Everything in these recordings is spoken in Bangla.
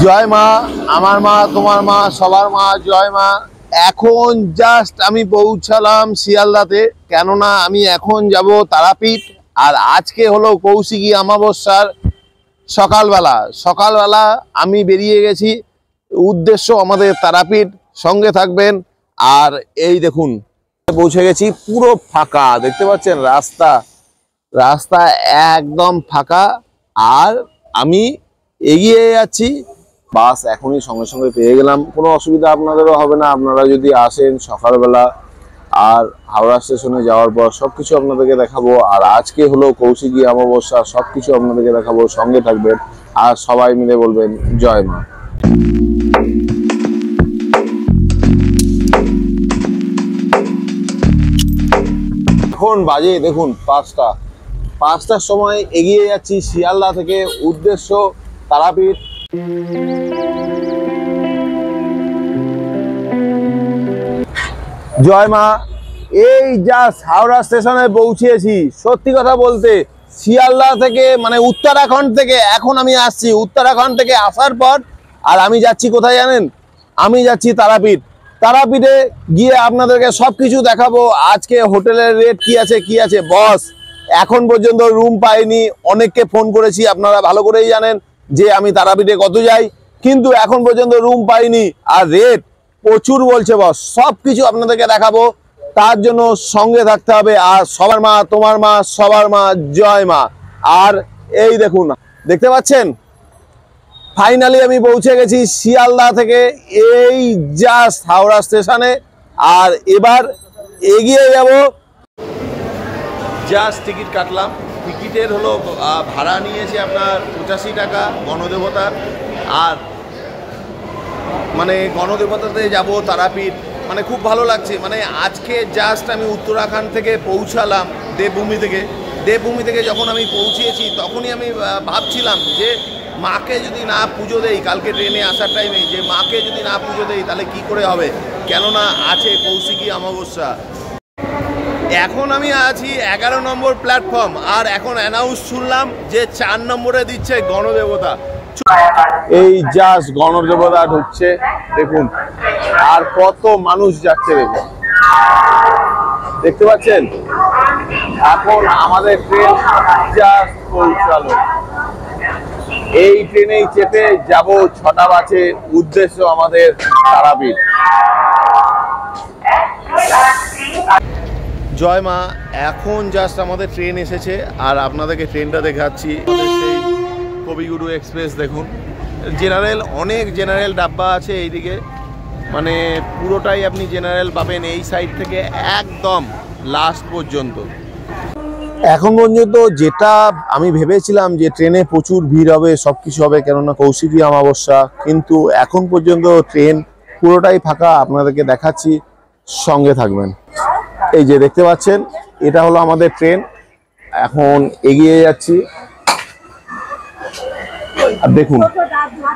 জয় মা, আমার মা, তোমার মা, সবার মা, জয় মা। এখন জাস্ট আমি পৌঁছালাম শিয়ালদাতে, কেননা আমি এখন যাব তারাপীঠ। আর আজকে হলো কৌশিকী অমাবস্যার সকালবেলা আমি বেরিয়ে গেছি, উদ্দেশ্য আমাদের তারাপীঠ। সঙ্গে থাকবেন। আর এই দেখুন পৌঁছে গেছি, পুরো ফাঁকা, দেখতে পাচ্ছেন রাস্তা একদম ফাঁকা। আর আমি এগিয়ে যাচ্ছি, বাস এখনই সঙ্গে সঙ্গে পেয়ে গেলাম, কোনো অসুবিধা আপনাদেরও হবে না। আপনারা যদি আসেন সকালবেলা, আর হাওড়া স্টেশনে যাওয়ার পর সবকিছু আপনাদেরকে দেখাবো। আর আজকে হলো কৌশিকী অমাবস্যা, সবকিছু আপনাদেরকে দেখাবো, সঙ্গে থাকবেন আর সবাই মিলে বলবেন জয় মা। এখন বাজে দেখুন 5টার সময় এগিয়ে যাচ্ছি শিয়ালদা থেকে, উদ্দেশ্য তারাপীঠ। জয় মা। এই জাস্ট হাওড়া স্টেশনে পৌঁছেছি। সত্যি কথা বলতে শিয়ালদা থেকে, মানে উত্তরাখণ্ড থেকে এখন আমি আসছি। উত্তরাখণ্ড থেকে আসার পর আর আমি যাচ্ছি কোথায় জানেন? আমি যাচ্ছি তারাপীঠে গিয়ে আপনাদেরকে সবকিছু দেখাবো। আজকে হোটেলের রেট কি আছে বস, এখন পর্যন্ত রুম পাইনি। অনেককে ফোন করেছি, আপনারা ভালো করেই জানেন যে আমি তারাপীঠে কত যাই, কিন্তু এখন পর্যন্ত রুম পাইনি। আর রেট প্রচুর বলছে বস। সবকিছু আপনাদেরকে দেখাবো, তার জন্য সঙ্গে থাকতে হবে। আর সবার মা, তোমার মা, সবার মা, জয় মা। আর এই দেখুন, দেখতে পাচ্ছেন ফাইনালি আমি পৌঁছে গেছি শিয়ালদা থেকে, এই জাস্ট হাওড়া স্টেশনে। আর এবার এগিয়ে যাব। জাস্ট টিকিট কাটলাম। টিকিটের হলো ভাড়া নিয়েছে আপনার 85 টাকা গণদেবতার। আর মানে গণদেবতাতে যাব তারাপীঠ, মানে খুব ভালো লাগছে। মানে আজকে জাস্ট আমি উত্তরাখণ্ড থেকে পৌঁছালাম দেবভূমি থেকে যখন আমি পৌঁছেছি, তখনই আমি ভাবছিলাম যে মাকে যদি না পুজো দেই, কালকে ট্রেনে আসার টাইমে, যে মাকে যদি না পুজো দেই তাহলে কি করে হবে, কেননা আছে কৌশিকী অমাবস্যা। এখন আমি আছি 11 নম্বর প্ল্যাটফর্ম। আর এখন অ্যানাউন্স শুনলাম যে 4 নম্বরে দিচ্ছে গণদেবতা। এই জাস্ট গণদেবতা ঢুকছে, দেখুন। আর কত মানুষ যাচ্ছে দেখুন, দেখতে পাচ্ছেন। এখন আমাদের ট্রেন জাস্ট পৌঁছালো। এই ট্রেনেই চেপে যাব 6টা বাজে, উদ্দেশ্য আমাদের তারাপীঠ। জয় মা। এখন জাস্ট আমাদের ট্রেন এসেছে, আর আপনাদেরকে ট্রেনটা দেখাচ্ছি। সেই কবিগুরু এক্সপ্রেস দেখুন, অনেক জেনারেল ডাব্বা আছে এইদিকে, মানে পুরোটাই আপনি জেনারেল পাবেন এই সাইড থেকে একদম লাস্ট পর্যন্ত। এখন পর্যন্ত যেটা আমি ভেবেছিলাম যে ট্রেনে প্রচুর ভিড় হবে, সবকিছু হবে, কেননা কৌশিকী অমাবস্যা, কিন্তু এখন পর্যন্ত ট্রেন পুরোটাই ফাঁকা। আপনাদেরকে দেখাচ্ছি, সঙ্গে থাকবেন। এই যে দেখতে পাচ্ছেন, এটা হলো আমাদের ট্রেন। এখন এগিয়ে যাচ্ছি, আর দেখুন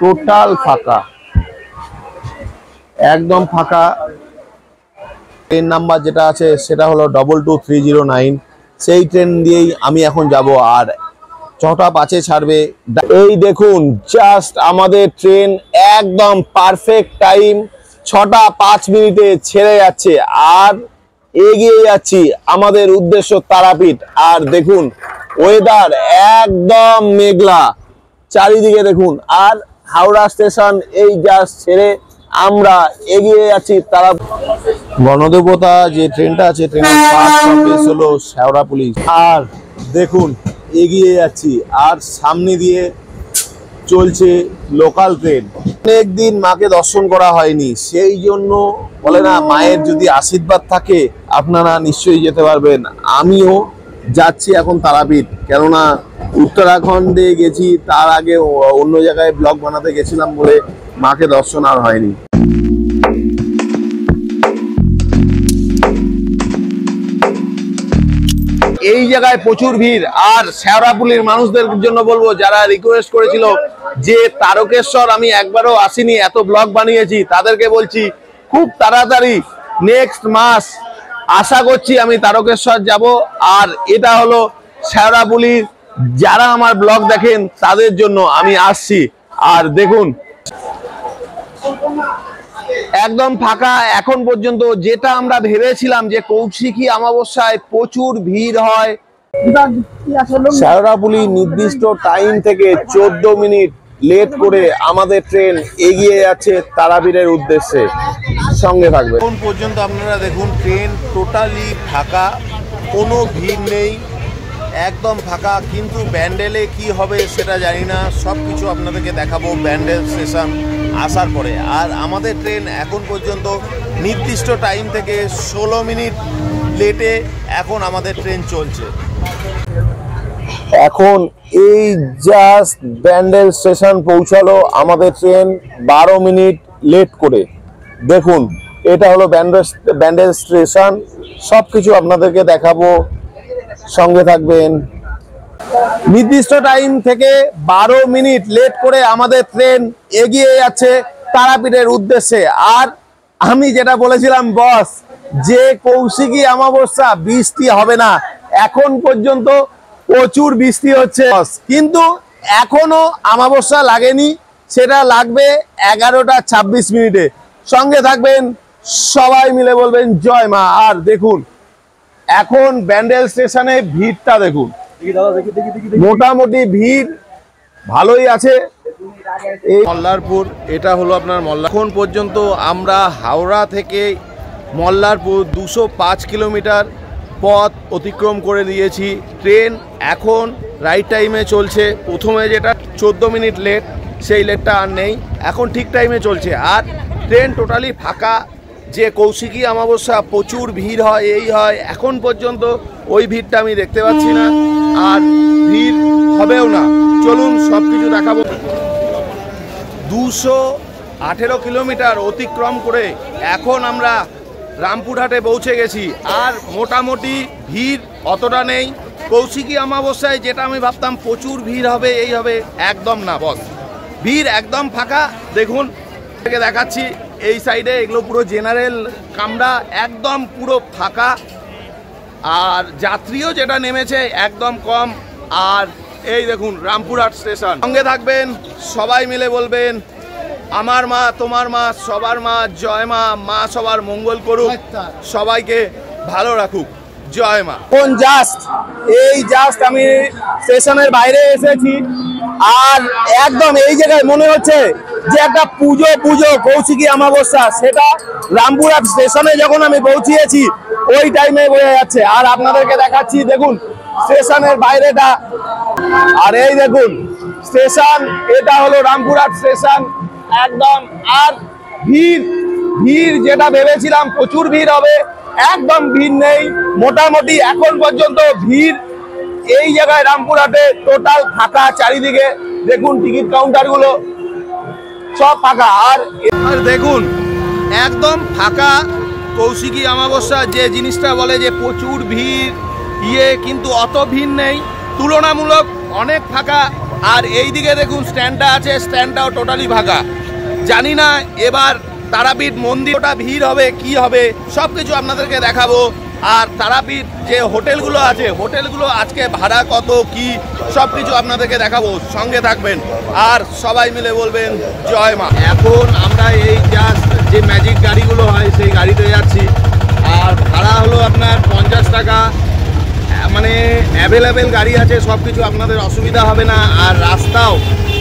টোটাল ফাঁকা, একদম ফাঁকা। ট্রেন নাম্বার যেটা আছে সেটা হলো 22309। সেই ট্রেন দিয়েই আমি এখন যাব। আর 6টা 5-এ ছাড়বে। এই দেখুন জাস্ট আমাদের ট্রেন একদম পারফেক্ট টাইম, 6টা 5 মিনিটে ছেড়ে যাচ্ছে। আর এগিয়ে যাচ্ছি আমাদের উদ্দেশ্য তারাপীঠ। আর দেখুন ওয়েদার একদম মেঘলা, চারিদিকে দেখুন। আর হাওড়া স্টেশন এই জাস্ট ছেড়ে আমরা এগিয়ে যাচ্ছি তারা। গণদেবতা যে ট্রেনটা আছে, ট্রেনের ফার্স্ট স্টপেজ হলো শেওড়া পুলিশ। আর দেখুন এগিয়ে যাচ্ছি, আর সামনে দিয়ে চলছে লোকাল ট্রেন। অনেকদিন মাকে দর্শন করা হয়নি, সেই জন্য বলে না, মায়ের যদি আশীর্বাদ থাকে আপনারা নিশ্চয়ই যেতে পারবেন। আমিও যাচ্ছি এখন তারাপীঠ, কেননা উত্তরাখণ্ডে গেছি, তার আগে অন্য জায়গায় ব্লগ বানাতে গেছিলাম বলে মাকে দর্শন আর হয়নি। এই জায়গায় প্রচুর ভিড়। আর শেওড়াপুলির মানুষদের জন্য বলবো, যারা রিকোয়েস্ট করেছিল যে তারকেশ্বর আমি একবারও আসিনি, এত ব্লগ বানিয়েছি, তাদেরকে বলছি খুব তাড়াতাড়ি নেক্সট মাস আশা করছি আমি তারকেশ্বর যাব। আর এটা হলো শেওড়াপুলির যারা আমার ব্লগ দেখেন তাদের জন্য আমি আসছি। আর দেখুন একদম ফাঁকা এখন পর্যন্ত। যেটা আমরা ভেবেছিলাম যে কৌশিকী অমাবস্যায় প্রচুর ভিড় হয়, শেওড়াফুলি নির্দিষ্ট টাইম থেকে 14 মিনিট লেট করে আমাদের ট্রেন এগিয়ে যাচ্ছে তারাপীঠের উদ্দেশ্যে। সঙ্গে থাকবে। এখন পর্যন্ত আপনারা দেখুন ট্রেন টোটালি ফাঁকা, কোনো ভিড় নেই, একদম ফাঁকা। কিন্তু ব্যান্ডেলে কি হবে সেটা জানি না, সব কিছু আপনাদেরকে দেখাবো ব্যান্ডেল স্টেশন আসার পরে। আর আমাদের ট্রেন এখন পর্যন্ত নির্দিষ্ট টাইম থেকে 16 মিনিট লেটে এখন আমাদের ট্রেন চলছে। এখন এই জাস্ট ব্যান্ডেল স্টেশন পৌঁছালো আমাদের ট্রেন 12 মিনিট লেট করে। দেখুন এটা হলো ব্যান্ডেল স্টেশন, সব কিছু আপনাদেরকে দেখাবো, সঙ্গে থাকবেন। নির্দিষ্ট টাইম থেকে 12 মিনিট লেট করে আমাদের ট্রেন এগিয়ে যাচ্ছে তারাপীঠের উদ্দেশ্যে। আর আমি যেটা বলেছিলাম বস, যে কৌশিকী অমাবস্যা বৃষ্টি হবে না, এখন পর্যন্ত প্রচুর বৃষ্টি হচ্ছে, কিন্তু এখনো অমাবস্যা লাগেনি, সেটা লাগবে 11টা 26 মিনিটে। সঙ্গে থাকবেন, সবাই মিলে বলবেন জয় মা। আর দেখুন এখন ব্যান্ডেল স্টেশনে ভিড়টা দেখুন, মোটামুটি ভিড় ভালোই আছে। এই মল্লারপুর, এটা হলো আপনার এখন পর্যন্ত আমরা হাওড়া থেকে মল্লারপুর 205 কিলোমিটার পথ অতিক্রম করে দিয়েছি। ট্রেন এখন রাইট টাইমে চলছে। প্রথমে যেটা 14 মিনিট লেট, সেই লেটটা আর নেই, এখন ঠিক টাইমে চলছে। আর ট্রেন টোটালি ফাঁকা। যে কৌশিকী অমাবস্যা প্রচুর ভিড় হয়, এই হয়, এখন পর্যন্ত ওই ভিড়টা আমি দেখতে পাচ্ছি না, আর ভিড় হবেও না। চলুন সব কিছু দেখাবো। 218 কিলোমিটার অতিক্রম করে এখন আমরা রামপুরহাটে পৌঁছে গেছি। আর মোটামুটি ভিড় অতটা নেই। কৌশিকী অমাবস্যায় যেটা আমি ভাবতাম প্রচুর ভিড় হবে, এই হবে, একদম না বস, ভিড় একদম ফাঁকা। দেখুন থেকে দেখাচ্ছি এই সাইডে, এগুলো পুরো জেনারেল কামরা, একদম পুরো ফাঁকা। আর যাত্রীও যেটা নেমেছে একদম কম। আর এই দেখুন রামপুরহাট স্টেশন। সঙ্গে থাকবেন, সবাই মিলে বলবেন আমার মা তোমার মা সবার মা, জয় মা। মা সবার মঙ্গল করুক, সবাইকে ভালো রাখুক, জয় মা। কোন জাস্ট আমি স্টেশনের বাইরে এসেছি, আর একদম এই জায়গায় মনে হচ্ছে যে একটা পুজো কৌশিকী অমাবস্যা, সেটা রামপুরহাট স্টেশনে যখন আমি পৌঁছিয়েছি ওই টাইমে বোঝা যাচ্ছে। আর আপনাদেরকে দেখাচ্ছি, দেখুন স্টেশনের বাইরেটা, আর এই দেখুন স্টেশন, এটা হলো রামপুরহাট স্টেশন একদম। আর ভিড় যেটা ভেবেছিলাম প্রচুর ভিড় হবে, একদম ভিড় নেই। মোটামুটি এখন পর্যন্ত ভিড় এই জায়গায় রামপুরহাটে টোটাল ফাঁকা। চারিদিকে দেখুন টিকিট কাউন্টার গুলো সব ফাঁকা। আর দেখুন একদম ফাঁকা। কৌশিকী অমাবস্যা যে জিনিসটা বলে যে প্রচুর ভিড় কিন্তু অত ভিড় নেই, তুলনামূলক অনেক ফাঁকা। আর এই দিকে দেখুন স্ট্যান্ডটা আছে, স্ট্যান্ডটাও টোটালি ফাঁকা। জানি না এবার তারাপীঠ মন্দিরটা ভিড় হবে কি হবে, সব কিছু আপনাদেরকে দেখাবো। আর তারাপীঠ যে হোটেলগুলো আছে, হোটেলগুলো আজকে ভাড়া কত কি, সব কিছু আপনাদেরকে দেখাবো, সঙ্গে থাকবেন। আর সবাই মিলে বলবেন জয় মা। এখন আমরা এই জাস্ট যে ম্যাজিক গাড়িগুলো হয় সেই গাড়িতে যাচ্ছি। আর ভাড়া হলো আপনার 50 টাকা, মানে অ্যাভেলেবেল গাড়ি আছে, সব কিছু আপনাদের অসুবিধা হবে না। আর রাস্তাও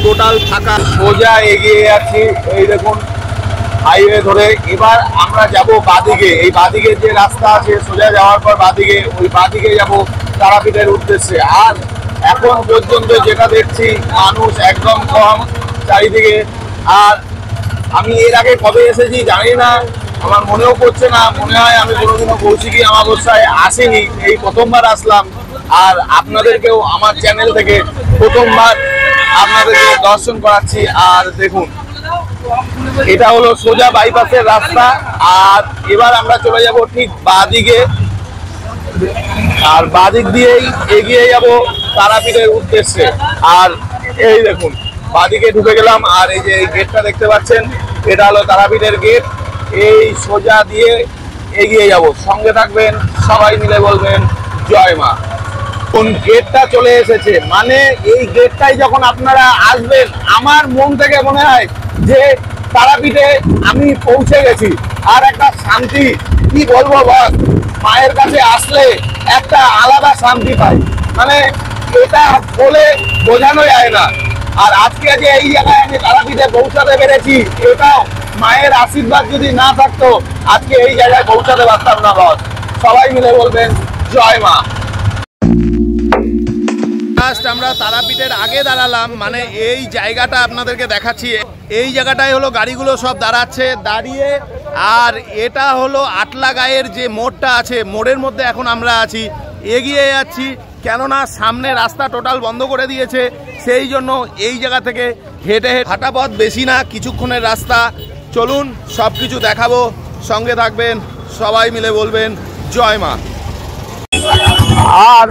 টোটাল ফাঁকা। সোজা এগিয়ে যাচ্ছি, এই দেখুন হাইওয়ে ধরে। এবার আমরা যাব বাদিকে, এই বাদিকে যে রাস্তা আছে সোজা যাওয়ার পর বাদিকে, ওই বাদিকে যাব তারাপীঠের উদ্দেশ্যে। আর এখন পর্যন্ত যেটা দেখছি মানুষ একদম কম চারিদিকে। আর আমি এর আগে কবে এসেছি জানি না, আমার মনেও পড়ছে না। মনে হয় আমি কোনোদিনও কৌশিকী অমাবস্যায় আসিনি, এই প্রথমবার আসলাম। আর আপনাদেরকেও আমার চ্যানেল থেকে প্রথমবার আপনাদেরকে দর্শন করাচ্ছি। আর দেখুন এটা হলো সোজা বাইপাসের রাস্তা। আর এবার আমরা চলে যাব ঠিক বাদিকে, আর বাদিক দিয়েই এগিয়ে যাব তারাপীঠের উদ্দেশ্যে। আর এই দেখুন বাদিকে ঢুকে গেলাম। আর এই যে এই গেটটা দেখতে পাচ্ছেন, এটা হলো তারাপীঠের গেট। এই সোজা দিয়ে এগিয়ে যাব, সঙ্গে থাকবেন, সবাই মিলে বলবেন জয় মা। কোন গেটটা চলে এসেছে, মানে এই গেটটাই যখন আপনারা আসবেন, আমার মন থেকে মনে হয় যে তারাপীঠে আমি পৌঁছে গেছি। আর একটা শান্তি কি বলবো বস, মায়ের কাছে আসলে একটা আলাদা শান্তি পাই, মানে এটা বলে বোঝানো যায় না। আর আজকে যে এই জায়গায় আমি তারাপীঠে পৌঁছাতে পেরেছি, এটা মায়ের আশীর্বাদ যদি না থাকতো আজকে এই জায়গায় পৌঁছাতে পারতাম না বস। সবাই মিলে বলবেন জয় মা। আমরা তারাপীঠের আগে দাঁড়ালাম, মানে এই জায়গাটা আপনাদেরকে দেখাচ্ছি। এই জায়গাটায় হলো গাড়িগুলো সব দাঁড়াচ্ছে, দাঁড়িয়ে আর এটা হলো আটলাগাঁয়ের যে মোড়টা আছে, মোড়ের মধ্যে এখন আমরা আছি, এগিয়ে যাচ্ছি। কেননা সামনে রাস্তা টোটাল বন্ধ করে দিয়েছে, সেই জন্য এই জায়গা থেকে হেঁটে হাঁটা পথ, বেশি না কিছুক্ষণের রাস্তা। চলুন সব কিছু দেখাবো, সঙ্গে থাকবেন, সবাই মিলে বলবেন জয় মা। আর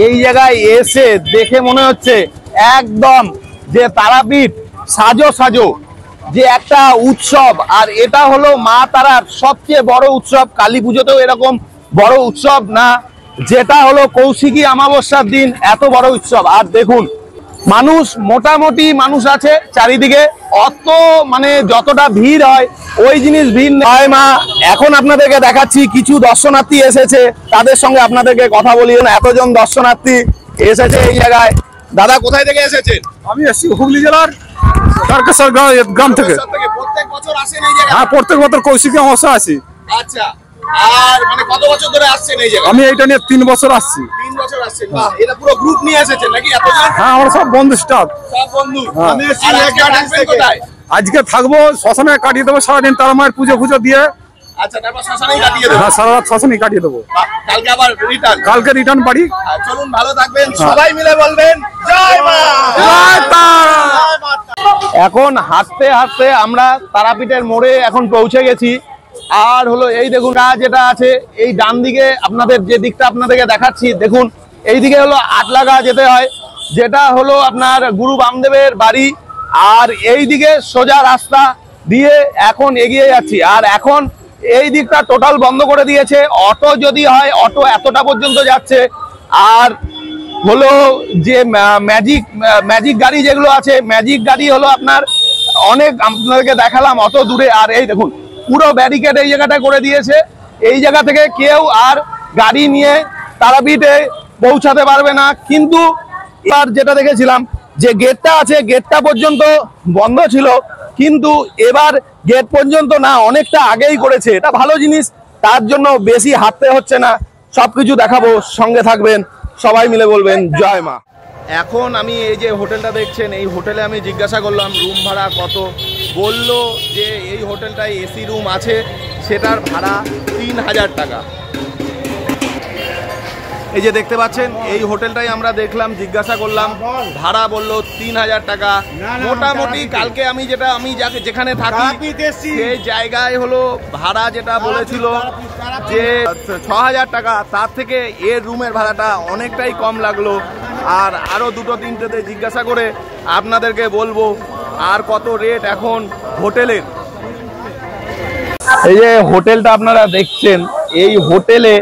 এই জায়গায় এসে দেখে মনে হচ্ছে একদম যে তারাপীঠ সাজো সাজো, যে একটা উৎসব। আর এটা হলো মা তারার সবচেয়ে বড় উৎসব। কালী পুজোতেও এরকম বড় উৎসব না, যেটা হলো কৌশিকী অমাবস্যার দিন এত বড় উৎসব। আর দেখুন মানুষ, মোটামুটি মানুষ আছে চারিদিকে, অত মানে যতটা ভিড় হয় ওই জিনিস ভিড় নয় মা। এখন আপনাদেরকে দেখাচ্ছি কিছু দর্শনার্থী এসেছে, তাদের সঙ্গে আপনাদেরকে কথা বলি। এতজন দর্শনার্থী এসেছে এই জায়গায়। দাদা কোথায় থেকে এসেছেন? আমি এসেছি হুগলি জেলার তারকেশ্বর গ্রাম থেকে। প্রত্যেক বছর আসেন এই জায়গায়? হ্যাঁ, প্রত্যেক বছর কৌশিকী অমাবস্যা আসি। আচ্ছা, আর মানে কত বছর ধরে আসছেন এই জায়গায়? আমি এইটা নিয়ে 3 বছর আসছি। 3 বছর আসছেন? বাহ, এটা পুরো গ্রুপ নিয়ে এসেছেন নাকি এতজন? হ্যাঁ, আমরা সব বন্ধু স্টাফ, সব বন্ধু। আমি এসেছি কোথায়? আজকে থাকবো শ্মশানে, কাটিয়ে দেবো সারাদিন তারা মায়ের পুজো দিয়ে। আচ্ছা, তারপর শ্মশানেই কাটিয়ে দেবো? হ্যাঁ, সারা রাত শ্মশানেই কাটিয়ে দেবো। কালকে আবার রিটার্ন? কালকে রিটার্ন বাড়ি। চলুন, ভালো থাকবেন, সবাই মিলে বলবেন জয় মা। এখন হাঁটতে হাঁটতে আমরা তারাপীঠের মোড়ে এখন পৌঁছে গেছি। আর হলো এই দেখুন যেটা আছে এই ডান দিকে, আপনাদের যে দিকটা আপনাদেরকে দেখাচ্ছি, দেখুন এই দিকে হলো আটলাগা যেতে হয়, যেটা হলো আপনার গুরু বামদেবের বাড়ি। আর এই দিকে সোজা রাস্তা দিয়ে এখন এগিয়ে যাচ্ছি। আর এখন এই দিকটা টোটাল বন্ধ করে দিয়েছে, অটো যদি হয় অটো এতটা পর্যন্ত যাচ্ছে। আর হলো যে ম্যাজিক গাড়ি যেগুলো আছে, ম্যাজিক গাড়ি হলো আপনার অনেক, আপনাদেরকে দেখালাম অত দূরে। আর এই দেখুন পুরো ব্যারিকেড এই জায়গাটা করে দিয়েছে, এই জায়গা থেকে কেউ আর গাড়ি নিয়ে তারাপীঠে পৌঁছাতে পারবে না। কিন্তু এবার যেটা দেখেছিলাম যে গেটটা আছে, গেটটা পর্যন্ত বন্ধ ছিল, কিন্তু এবার গেট পর্যন্ত না, অনেকটা আগেই করেছে। এটা ভালো জিনিস, তার জন্য বেশি হাঁটতে হচ্ছে না। সবকিছু দেখাবো, সঙ্গে থাকবেন, সবাই মিলে বলবেন জয় মা। এখন আমি এই যে হোটেলটা দেখছেন, এই হোটেলে আমি জিজ্ঞাসা করলাম রুম ভাড়া কত। বলল যে এই হোটেলটায় এসি রুম আছে, সেটার ভাড়া 3000 টাকা। এই যে দেখতে পাচ্ছেন এই হোটেলটাই আমরা দেখলাম, জিজ্ঞাসা করলাম, ভাড়া বললো 3000 টাকা। মোটামুটি কালকে আমি যেখানে থাকি সেই জায়গায় হলো ভাড়া যেটা বলেছিল যে 6000 টাকা, তার থেকে এর রুমের ভাড়াটা অনেকটাই কম লাগলো। আর আরো দুটো তিনটেতে জিজ্ঞাসা করে আপনাদেরকে বলবো আর কত রেট এখন হোটেলের। এই যে হোটেলটা আপনারা দেখছেন, এই হোটেলে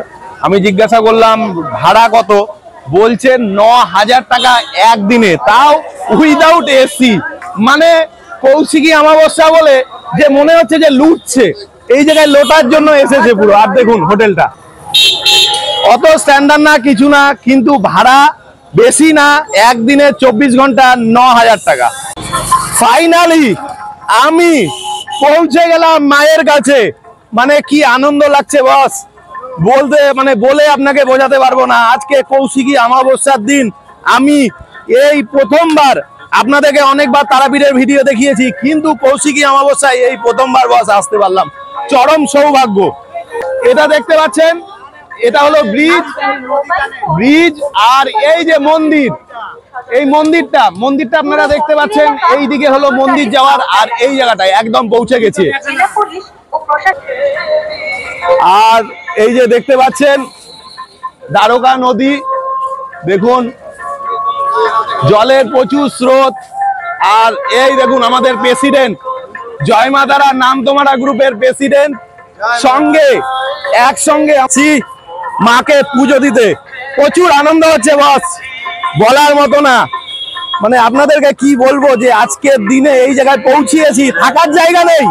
আমি জিজ্ঞাসা করলাম ভাড়া কত, বলছেন 9000 টাকা একদিনে, তাও উইদাউট এসি। মানে কৌশিকী অমাবস্যা বলে যে মনে হচ্ছে যে লুটছে, এই জায়গায় লোটার জন্য এসেছে পুরো। আর দেখুন হোটেলটা অত স্ট্যান্ডার্ড না, কিছু না, কিন্তু ভাড়া বেশি না, একদিনে 24 ঘন্টা 9000 টাকা। ফাইনালি আমি পৌঁছে গেলাম মায়ের কাছে, মানে কি আনন্দ লাগছে বস, বলে আপনাকে বোঝাতে পারবো না। আজকে কৌশিকী অমাবস্যার দিন আমি এই প্রথমবার, আপনাদেরকে অনেকবার তারাপীঠের ভিডিও দেখিয়েছি, কিন্তু কৌশিকী অমাবস্যায় এই প্রথমবার বস আসতে পারলাম, চরম সৌভাগ্য। এটা দেখতে পাচ্ছেন, এটা হলো ব্রিজ। আর এই যে মন্দির, এই মন্দিরটা আপনারা দেখতে পাচ্ছেন, এই দিকে হলো মন্দির যাওয়ার। আর এই জায়গাটায় একদম পৌঁছে গেছে। আর এই যে দেখতে পাচ্ছেন দ্বারকা নদী, দেখুন জলের প্রচুর স্রোত। আর এই দেখুন আমাদের প্রেসিডেন্ট, জয় মা তারা নাম তোমারা গ্রুপের প্রেসিডেন্ট, একসঙ্গে আছি মাকে পুজো দিতে। প্রচুর আনন্দ হচ্ছে বস, বলার মতো না। মানে আপনাদেরকে কি বলবো যে আজকের দিনে এই জায়গায় পৌঁছিয়েছি, থাকার জায়গা নেই,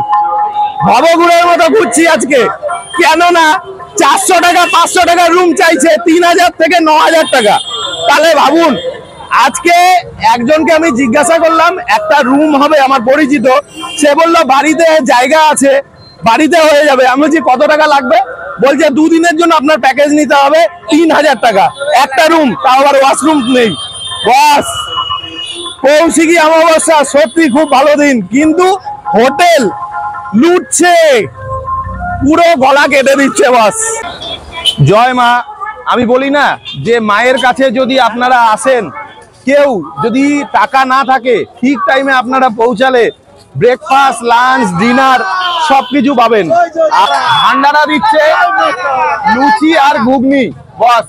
ভবঘুরের মতো ঘুরছি আজকে। কেননা 400 টাকা 500 টাকার রুম চাইছে 3000 থেকে 9000 টাকা। তাহলে ভাবুন, আজকে একজনকে আমি জিজ্ঞাসা করলাম একটা রুম হবে আমার পরিচিত, সে বললো বাড়িতে জায়গা আছে, বাড়িতে হয়ে যাবে। আমি বলছি কত টাকা লাগবে? বলছে 2 দিনের জন্য আপনার প্যাকেজ নিতে হবে 3000 টাকা, একটা রুম, তাও আবার ওয়াশরুম নেই। বাস, কৌশিকী অমাবস্যা সত্যি খুব ভালো দিন, কিন্তু হোটেল লুটছে, পুরো গলা কেটে দিচ্ছে বস। জয় মা। আমি বলি না যে মায়ের কাছে যদি আপনারা আসেন, কেউ যদি টাকা না থাকে, ঠিক টাইমে আপনারা পৌঁছালে ব্রেকফাস্ট, লাঞ্চ, ডিনার সবকিছু পাবেন। আর ভান্ডারা দিচ্ছে লুচি আর ঘুগনি। বস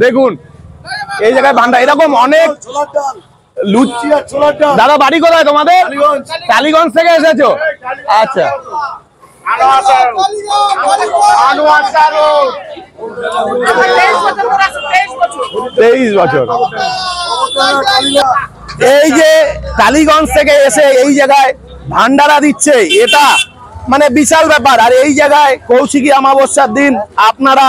দেখুন এই জায়গায় ভান্ডারা, এরকম অনেক লুচি। দাদা বাড়ি কোথায় তোমাদের? টালিগঞ্জ থেকে এসেছো? আচ্ছা, 23 বছর। এই যে টালিগঞ্জ থেকে এসে এই জায়গায় ভান্ডারা দিচ্ছে, এটা মানে বিশাল ব্যাপার। আর এই জায়গায় কৌশিকী অমাবস্যার দিন আপনারা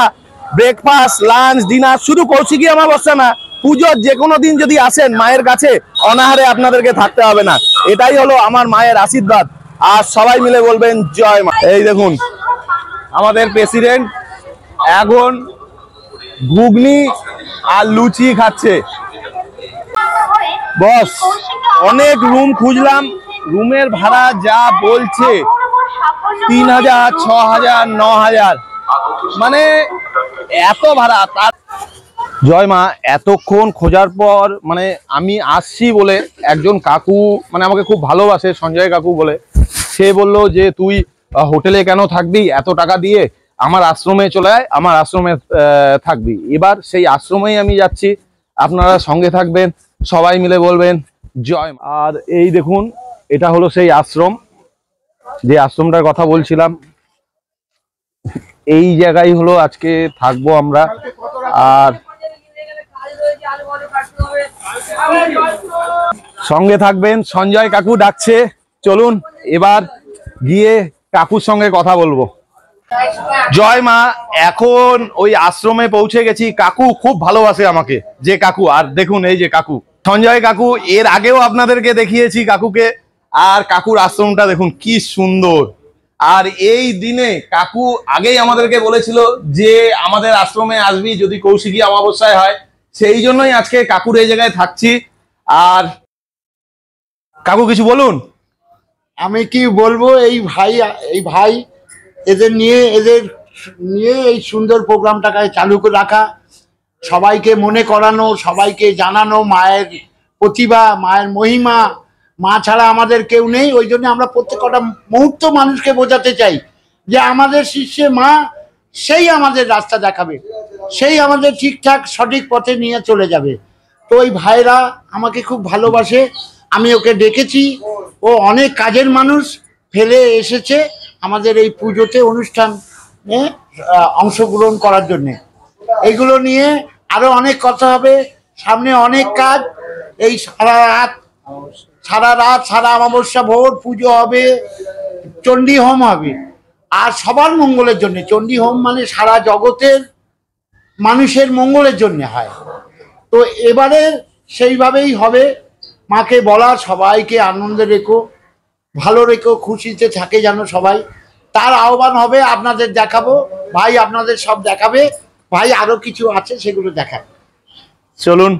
ব্রেকফাস্ট, লাঞ্চ, ডিনার, শুধু কৌশিকী অমাবস্যা না, পুজোর যে কোনো দিন যদি আসেন মায়ের কাছে, অনাহারে আপনাদেরকে থাকতে হবে না। এটাই হলো আমার মায়ের আশীর্বাদ। আর সবাই মিলে বলবেন জয় মা। এই দেখুন আমাদের প্রেসিডেন্ট এখন ঘুগনি আর লুচি খাচ্ছে। বস অনেক রুম খুঁজলাম, রুমের ভাড়া যা বলছে 3000, 6000, 9000, মানে এত ভাড়া। তার জয় মা, এতক্ষণ খোঁজার পর মানে আমি আসছি বলে একজন কাকু, মানে আমাকে খুব ভালোবাসে, সঞ্জয় কাকু বলে, সে বলল যে তুই হোটেলে কেন থাকবি, এত টাকা দিয়ে আমার আশ্রমে চলে আয়, আমার আশ্রমে থাকবি। এবার সেই আশ্রমেই আমি যাচ্ছি, আপনারা সঙ্গে থাকবেন, সবাই মিলে বলবেন জয় মা। আর এই দেখুন এটা হলো সেই আশ্রম, যে আশ্রমটার কথা বলছিলাম। এই জায়গায় হলো আজকে থাকবো আমরা। আর সঙ্গে থাকবেন, সঞ্জয় কাকু ডাকছে, চলুন এবার গিয়ে কাকুর সঙ্গে কথা বলবো। জয় মা, এখন ওই আশ্রমে পৌঁছে গেছি। কাকু খুব ভালোবাসে আমাকে, যে কাকু। আর দেখুন এই যে কাকু, সঞ্জয় কাকু, এর আগেও আপনাদেরকে দেখিয়েছি কাকুকে। আর কাকুর আশ্রমটা দেখুন কি সুন্দর। আর এই দিনে কাকু আগেই আমাদেরকে বলেছিল যে আমাদের আশ্রমে আসবি যদি কৌশিকী অমাবস্যায় হয়, সেই জন্যই আজকে কাকুর এই জায়গায় থাকছি। আর কাকু কিছু বলুন। আমি কি বলবো, এই ভাই এদের নিয়ে এই সুন্দর প্রোগ্রামটাকে চালু করে রাখা, সবাইকে মনে করানো, সবাইকে জানানো মায়ের প্রতিভা, মায়ের মহিমা। মা ছাড়া আমাদের কেউ নেই, ওই জন্য আমরা প্রত্যেকটা মুহূর্ত মানুষকে বোঝাতে চাই যে আমাদের শীর্ষে মা, সেই আমাদের রাস্তা দেখাবে, সেই আমাদের ঠিকঠাক সঠিক পথে নিয়ে চলে যাবে। তো ওই ভাইরা আমাকে খুব ভালোবাসে, আমি ওকে ডেকেছি, ও অনেক কাজের মানুষ ফেলে এসেছে আমাদের এই পুজোতে অনুষ্ঠানে অংশগ্রহণ করার জন্যে। এইগুলো নিয়ে আরো অনেক কথা হবে, সামনে অনেক কাজ। এই সারা রাত সারা অমাবস্যা ভোর পুজো হবে, চণ্ডী হোম হবে। আর সবার মঙ্গলের জন্য চণ্ডী হোম মানে সারা জগতের মানুষের মঙ্গলের জন্য হয়। তো এবারে সেইভাবেই হবে। মাকে বলা সবাইকে আনন্দে রেখো, ভালো রেখো, খুশিতে থাকে যেন সবাই। তার আহ্বান হবে, আপনাদের দেখাবো, ভাই আপনাদের সব দেখাবে। ভাই আরো কিছু আছে সেগুলো দেখাবে, চলুন।